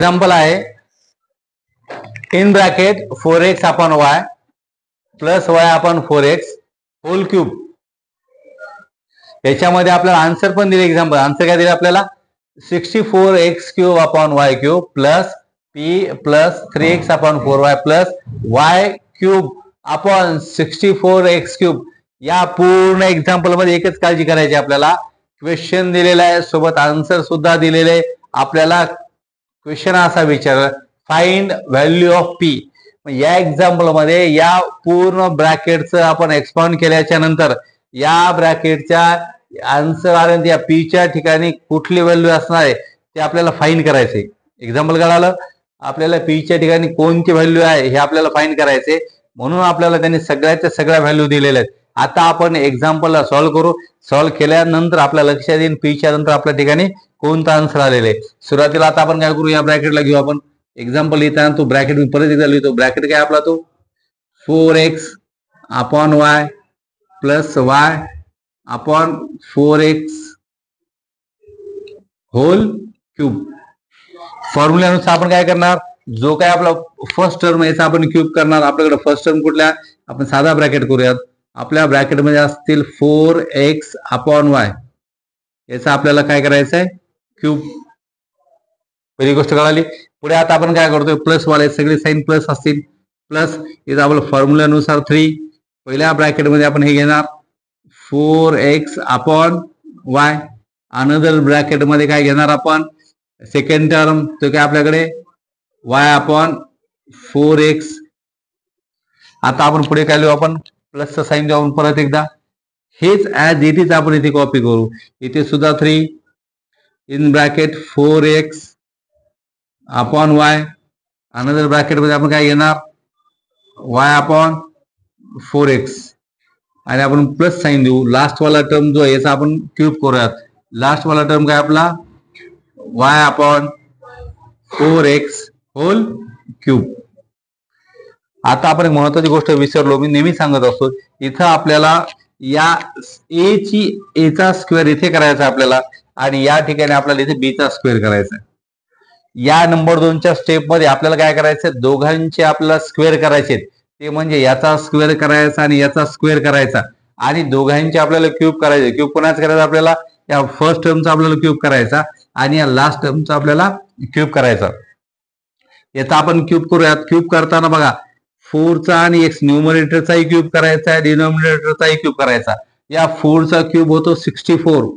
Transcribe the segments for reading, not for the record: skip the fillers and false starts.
Example आहे in bracket 4x upon y plus y upon 4x whole cube. याच्यामध्ये आपल्याला answer पण दिले. एक्झाम्पल आन्सर काय दिले आपल्याला 64x cube upon y cube plus p plus 3x upon 4y plus y cube upon 64x cube. या पूर्ण example मध्ये एकच काळजी करायची आपल्याला, क्वेश्चन दिलेला आहे सोबत आन्सर सुद्धा दिलेले आहे. आपल्याला क्वेश्चन असा विचारला फाइंड व्हॅल्यू ऑफ पी. या एक्झाम्पल मध्ये या पूर्ण ब्रॅकेटचं आपण एक्सपांड केल्याच्या नंतर या ब्रॅकेटच्या आन्सर आले या पी च्या ठिकाणी कुठली व्हॅल्यू असणार आहे ते आपल्याला फाइंड करायचे. एक्झाम्पल कळालं आपल्याला पी च्या ठिकाणी कोणती व्हॅल्यू आहे हे आपल्याला फाइंड करायचे. म्हणून आपल्याला त्यांनी सगळ्याच्या सगळ्या व्हॅल्यू दिलेल्या आहेत. आता आपण एक्झाम्पलला सॉल्व्ह करू. सॉल्व्ह केल्यानंतर आपल्या लक्षात येईल पी च्या नंतर आपल्या ठिकाणी कोणता आन्सर आलेला आहे. सुरुवातीला आता आपण काय करू, या ब्रॅकेटला घेऊ आपण. एक्झाम्पल लिहिताना तो ब्रॅकेट मी परत एकदा लिहितो. ब्रॅकेट काय आपला तो 4x upon y plus y upon 4x whole cube. फॉर्म्युल्यानुसार आपण काय करणार, जो काय आपला फर्स्ट टर्म याचा आपण क्यूब करणार. आपल्याकडे फर्स्ट टर्म कुठल्या, आपण साधा ब्रॅकेट करूयात. आपल्या ब्रॅकेटमध्ये असतील 4x अपॉन y, याचा आपल्याला काय करायचं आहे क्यूब. पहिली गोष्ट कळाली. पुढे आता आपण काय करतोय प्लस वाले सगळे साइन प्लस असतील. प्लस इथं आपलं फॉर्म्युल्यानुसार 3 पहिल्या ब्रॅकेटमध्ये आपण हे घेणार 4x अपॉन y. अनदर ब्रॅकेटमध्ये काय घेणार आपण सेकंड टर्म, तो काय आपल्याकडे y अपॉन 4x. आता आपण पुढे काय लिहू, आपण प्लसचं साइन देऊन परत एकदा हेच ऍज इट इज आपण इथे कॉपी करू. इथे सुद्धा 3 in bracket 4x upon y. Another bracket मध्ये आपण काय घेणार y अपॉन 4x आणि आपण प्लस साइन देऊ. लास्ट वाला टर्म जो आहे याचा आपण क्यूब करूयात. लास्ट वाला टर्म काय आपला y upon 4x whole cube. आता आपण एक महत्वाची गोष्ट विसरलो, मी नेहमी सांगत असतो. इथं आपल्याला या a ची a चा स्क्वेअर इथे करायचा आपल्याला आणि या ठिकाणी आपल्याला इथे b चा स्क्वेअर करायचा. या नंबर 2 च्या स्टेप मध्ये आपल्याला काय करायचं, दोघांचे आपल्याला स्क्वेअर करायचे. ते म्हणजे याचा स्क्वेअर करायचा आणि याचा स्क्वेअर करायचा आणि दोघांचे आपल्याला क्यूब करायचे. क्यूब कोणाच करायचा आपल्याला, या फर्स्ट टर्मचा आपल्याला क्यूब करायचा आणि या लास्ट टर्मचा आपल्याला क्यूब करायचा. याचा आपण क्यूब करूयात. क्यूब करताना बघा 4 चा आणि x न्यूमरेटरचाही क्यूब करायचा आहे, डिनॉमिनेटरचाही क्यूब करायचा. या 4 चा क्यूब होतो 64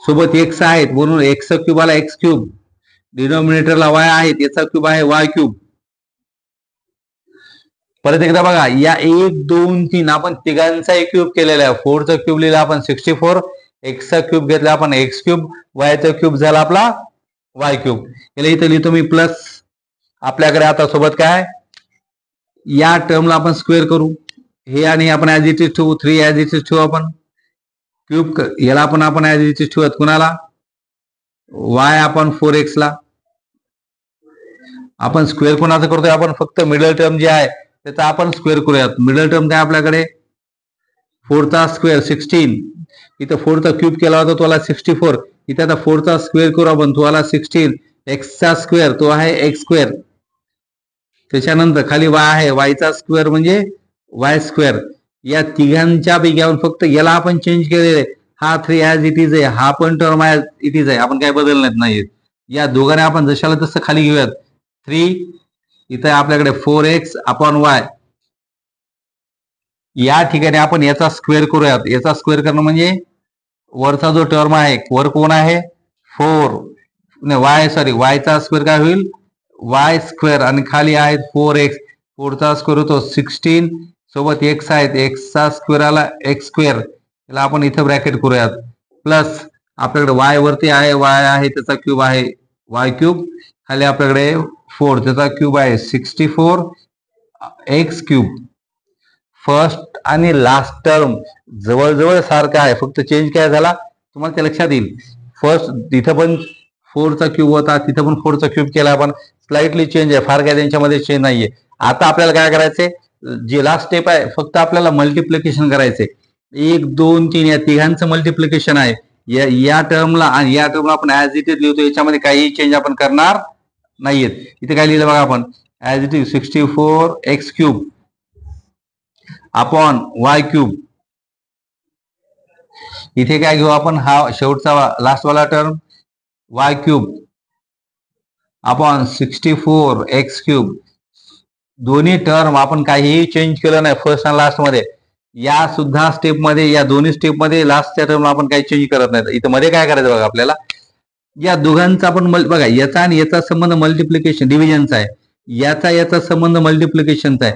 सोबत x आहेत म्हणून x चा क्यूब आला x क्यूब. डिनॉमिनेटरला y आहेत, याचा क्यूब आहे y क्यूब. परत एकदा बघा या 1 2 3 आपण तिघांचाही क्यूब केलेला आहे. 4 चा क्यूब लिहिला आपण 64, x चा क्यूब घेतला आपण x क्यूब, y चा क्यूब झाला आपला y क्यूब. याला इथे लिहितो मी प्लस. आपल्याकडे आता सोबत काय या टर्मला आपण स्क्वेअर करू. हे आणि आपण ऍज इट इज ठेवू. 3 ऍज इट इज ठेवू आपण क्यूब. याला आपण ऍज इट इज ठेवूयात कुणाला y अपॉन 4x ला. आपण स्क्वेअर कोणाचं करतोय, आपण फक्त मिडल टर्म जे आहे त्याचा आपण स्क्वेअर करूयात. मिडल टर्म काय आपल्याकडे 4 चा स्क्वेअर 16. इथं 4 चा क्यूब केला होता तो आला 64. इथे आता 4 चा स्क्वेअर करू आपण, तो आला 16. x चा स्क्वेअर तो आहे x स्क्वेअर. त्याच्यानंतर खाली y आहे, y चा स्क्वेअर म्हणजे y स्क्वेअर. या तिघांच्या पैकी आपण फक्त याला आपण चेंज केलेले. हा 3 ऍज इट इज आहे, हा पण टर्म ऍज इट इज आहे, आपण काय बदलण्यात नाही. या दोघांना आपण जशाला तसं खाली घेऊयात. 3 इथे आपल्याकडे 4x अपॉन y. या ठिकाणी आपण याचा स्क्वेअर करूयात. याचा स्क्वेअर करणं म्हणजे वरचा जो टर्म आहे, वर कोण आहे 4 y सॉरी y चा स्क्वेअर काय होईल y स्क्वेअर आणि खाली आहेत 4x. 4 चा स्क्वेअर होतो 16 सोबत x आहेत, x चा स्क्वेअर आला x स्क्वेअर. याला आपण इथे ब्रॅकेट करूयात. प्लस आपल्याकडे y वरती आहे y आहे त्याचा क्यूब आहे y क्यूब. खाली आपल्याकडे 4 त्याचा क्यूब आहे 64 x क्यूब. फर्स्ट आणि लास्ट टर्म जवळजवळ सारखा आहे, फक्त चेंज काय झाला तुम्हाला ते लक्षात येईल. फर्स्ट तिथं पण 4 चा क्यूब होता, तिथं पण 4 चा क्यूब केला आपण. स्लाइटली चेंज आहे, फार काय त्यांच्यामध्ये चेंज नाहीये. आता आपल्याला काय करायचंय, जे लास्ट स्टेप आहे फक्त आपल्याला मल्टिप्लिकेशन करायचंय. 1 2 3 या तिघांचं मल्टिप्लिकेशन आहे. या टर्मला आणि या टर्मला आपण ऍज इट इज लिहितो. याच्यामध्ये काही चेंज आपण करणार नाहीयेत. इथे काय लिहिलं बघा आपण, as it is 64x³ upon y³. इथे काय घेऊ आपण, हा शेवटचा लास्ट वाला टर्म y³ अपॉन 64x³. दोन्ही टर्म आपण काहीही चेंज केलं नाही फर्स्ट आणि लास्ट मध्ये. या सुद्धा स्टेप मध्ये, या दोन्ही स्टेप मध्ये लास्टच्या टर्म आपण काही चेंज करत नाही. इथं मध्ये काय करायचं बघा आपल्याला, या दोघांचा आपण बघा, याचा आणि याचा संबंध मल्टिप्लिकेशन डिव्हिजनचा आहे, याचा संबंध मल्टिप्लिकेशनचा आहे.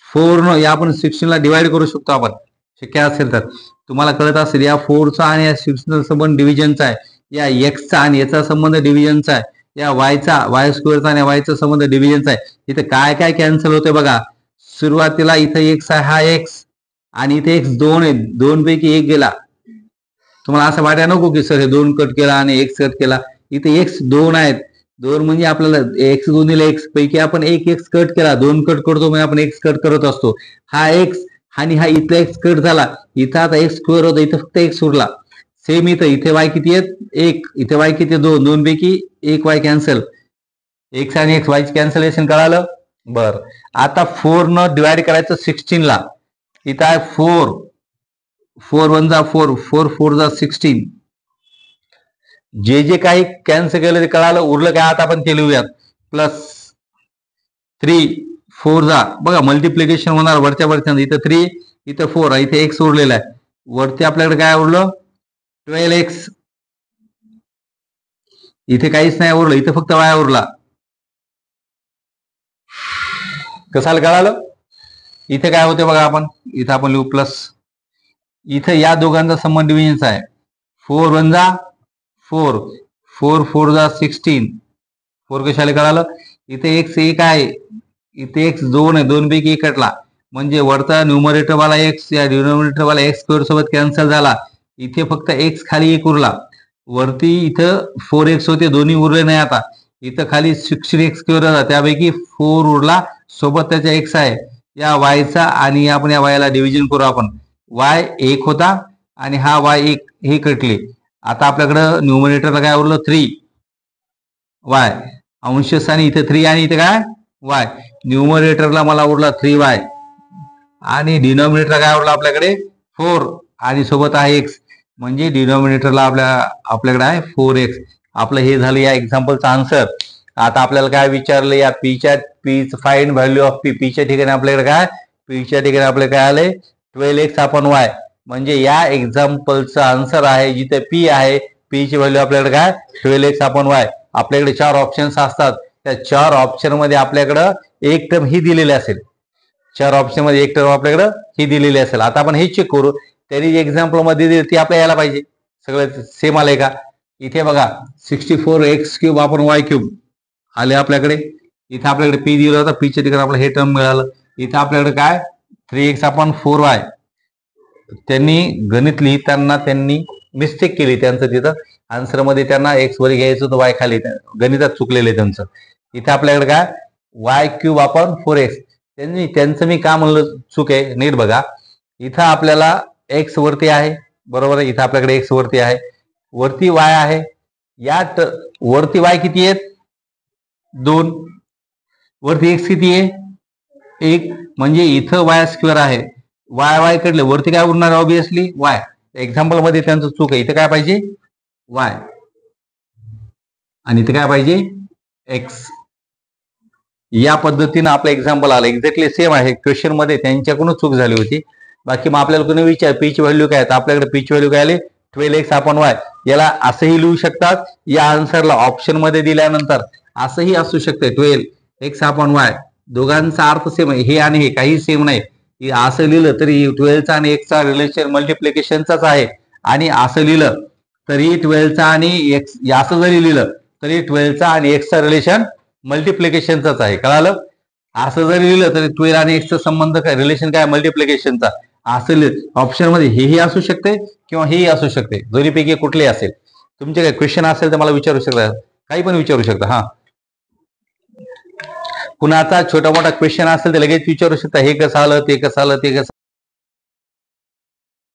4 या आपण 16 ला डिवाइड करू शकतो आपण, शक्य असेल तर. तुम्हाला कळत असेल, या 4चा आणि या 16चा संबंध डिव्हिजनचा आहे, या एक्सचा आणि याचा संबंध डिव्हिजनचा आहे, या वायचा y² आणि वायचा संबंध डिव्हिजनचा आहे. इथे काय काय कॅन्सल होते बघा. सुरुवातीला इथं एक्स आहे, हा एक्स, आणि इथे एक्स 2 आहे, 2 पैकी 1 गेला. तुम्हाला असं वाटायला नको की सर हे 2 कट केला आणि एक्स कट केला. इथे एक्स 2 आहेत, 2 म्हणजे आपल्याला एक्स गुणिले एक्स पैकी आपण एक एक्स कट केला, 2 कट करतो म्हणजे आपण एक्स कट करत असतो. हा एक्स आणि हा इथला एक्स कट झाला, इथं आता x² होता, इथं फक्त एक्स उरला. सेम इथे वाय किती आहेत, 1, इथे वाय किती 2, 2 पैकी 1 वाय कॅन्सल. एक्स आणि एक्स वायची कॅन्सलेशन कळालं. बर, आता 4 न डिवाइड करायचं 16 ला. इथं आहे 4, 4 1 जा 4, 4 4 जा 16. जे काही कॅन्सल केलं ते कळालं. उरलं काय आता आपण ते लिहूयात, प्लस 3 4 जा, बघा मल्टिप्लिकेशन होणार वरच्या वरच्या. इथं 3, इथं 4, इथे एक्स उरलेला आहे. वरती आपल्याकडे काय उरलं, 12x. इथे काहीच नाही उरलं, इथे फक्त y उरला. कसाला कळालं. इथे काय होते बघा आपण, इथं आपण लिहू प्लस. इथं या दोघांचा संबंध डिव्हिजनचा आहे. 4 1 जा 4, 4 4 जा 16. 4 कशाला कळालं, इथे एक्स 1 आहे, इथे एक्स 2 आहे, 2 पैकी 1 कटला, म्हणजे वरचा न्यूमरेटर वाला एक्स या डिनोमिनेटर वाला x² सोबत कॅन्सल झाला. इथे फक्त एक्स खाली 1 उरला. वरती इथं 4x होते, दोन्ही उरले नाही. आता इथं खाली 16x² त्यापैकी 4 उरला, सोबत त्याच्या एक्स आहे. या वायचा आणि आपण या वायला डिव्हिजन करू आपण. वाय 1 होता आणि हा वाय 1, हे कटले. आता आपल्याकडं न्यूमरेटरला काय उरलं, 3 वाय, अंशस्थानी इथे 3 आणि इथे काय वाय. न्यूमरेटरला मला उरला 3y आणि डिनॉमिनेटरला काय उरला आपल्याकडे 4 आणि सोबत आहे एक्स, म्हणजे डिनॉमिनेटरला आपल्याकडे आहे 4x. आपलं हे झालं या एक्झाम्पलचं आन्सर. आता आपल्याला काय विचारलं, या पी फाइंड व्हॅल्यू ऑफ पीच्या ठिकाणी आपल्याकडे काय, पीच्या ठिकाणी आपल्याला काय आले 12x अपॉन y. म्हणजे या एक्झाम्पलचं आन्सर आहे, जिथे पी आहे, पीची व्हॅल्यू आपल्याकडे काय 12x अपॉन y. आपल्याकडे 4 ऑप्शन्स असतात, त्या 4 ऑप्शन मध्ये आपल्याकडं एक टर्म ही दिलेली असेल. 4 ऑप्शन मध्ये एक टर्म आपल्याकडं ही दिलेली असेल. आता आपण हे चेक करू, त्यांनी जे एक्झाम्पल मध्ये दिली ती आपल्याला यायला पाहिजे. सगळं सेम आलंय का. इथे बघा 64x³ आपण y³ आले आपल्याकडे. इथे आपल्याकडे पी दिलं होतं, पीच्या ठिकाणी आपल्याला हे टर्म मिळालं. इथे आपल्याकडे काय 3x अपॉन 4y. त्यांनी गणित लिहिताना त्यांनी मिस्टेक केली, त्यांचं तिथं आन्सर मध्ये त्यांना एक्स वर घ्यायचं होतं, वाय खाली, गणितात चुकलेलं आहे त्यांचं. इथे आपल्याकडे काय y³ अपॉन 4x. त्यांचं मी का म्हणलं चूक आहे, नीट बघा. इथं आपल्याला एक्स वरती आहे, बरोबर आहे, इथं आपल्याकडे एक्स वरती आहे, वरती वाय आहे. या वरती वाय किती आहेत 2, वरती एक्स किती आहे 1, म्हणजे इथं y² आहे. वाय कडले वरती काय उरणार ऑब्विसली वाय. एक्झाम्पल मध्ये त्यांचं चूक आहे, इथे काय पाहिजे वाय आणि इथे काय पाहिजे एक्स. या पद्धतीनं आपलं एक्झाम्पल आलं, एक्झॅक्टली सेम आहे. क्वेश्चन मध्ये त्यांच्याकडून चूक झाली होती. बाकी मग आपल्याला कोणी विचार पीची व्हॅल्यू काय, तर आपल्याकडे पीची व्हॅल्यू काय आली 12x अपॉन y. याला असंही लिहू शकतात, या आन्सरला ऑप्शन मध्ये दिल्यानंतर असंही असू शकते 12x अपॉन y. दोघांचा अर्थ सेम आहे, हे आणि हे काही सेम नाही. असं लिहिलं तरी 12चा आणि x चा रिलेशन मल्टिप्लिकेशनचाच आहे, आणि असं लिहिलं तरी 12चा आणि x, असं जरी लिहिलं तरी 12चा आणि x चा रिलेशन मल्टिप्लिकेशनचाच आहे. कळालं. असं जरी लिहिलं तरी 12 आणि x चा संबंध काय, रिलेशन काय मल्टिप्लिकेशनचा. असं ऑप्शन मध्ये हेही असू शकते किंवा हेही असू शकते, दोन्हीपैकी कुठलेही असेल. तुमचे काही क्वेश्चन असेल तर मला विचारू शकता, काही पण विचारू शकता. हा, कुणाचा छोटा मोठा क्वेश्चन असेल तर लगेच विचारू शकता, हे कसं आलं, ते कसं आलं, ते कसं